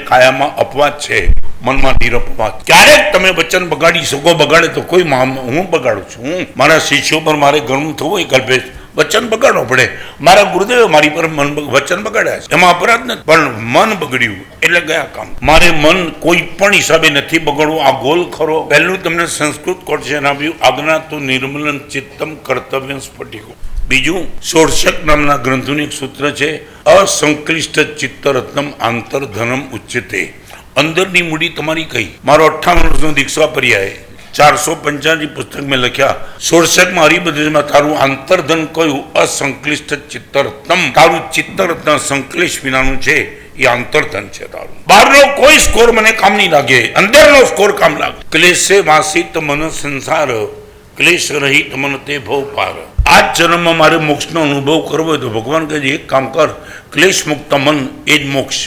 કાયામાં અપવાદ છે, મનમાં નિરપવાદ. ક્યારેક તમે વચન બગાડી શકો. બગાડે તો કોઈ હું બગાડું છું. હું મારા શિષ્યો પર મારે ઘણું થવું હોય કલ્પેશ, વચન બગાડવો પડે. મારા ગુરુદેવે મારી પર વચન બગાડ્યા છે, એમાં અપરાધ નથી, પણ મન બગડ્યું એટલે ગયા કામ. મારે મન કોઈ પણ હિસાબે નથી બગડવું. આ ગોલ ખરો. પહેલું તમને સંસ્કૃત કોટેશન આપ્યું, આજ્ઞા તો નિર્મલન ચિત્તમ કર્તવ્ય સ્ફટિકો. બીજું ષોડશક નામના ગ્રંથોનું એક સૂત્ર છે, અસંક્લિષ્ટ ચિત્તરત્નમ આંતરધનમ ઉચ્યતે. અંદરની મૂડી તમારી કઈ. મારો 58 વર્ષનો દીક્ષા પર્યાય 485 પુસ્તક મેં લખ્યા. ષોડશકમાં હરિભદ્રમાં તારું આંતરધન કયું? અસંક્લિષ્ટ ચિત્તરત્નમ. તારું ચિત્તરત્ન સંક્લેશ વિનાનું છે, એ આંતરધન છે તારું. બહારનો કોઈ સ્કોર મને કામ નહીં લાગે, અંદરનો સ્કોર કામ લાગે. ક્લેશે વાસિત મન સંસાર, ક્લેશ રહિત મન તે ભવ પાર. આ જન્મમાં મારે મોક્ષનો અનુભવ કરવો હોય તો ભગવાન કહે છે એક કામ કર, ક્લેશ મુક્ત મન એ જ મોક્ષ.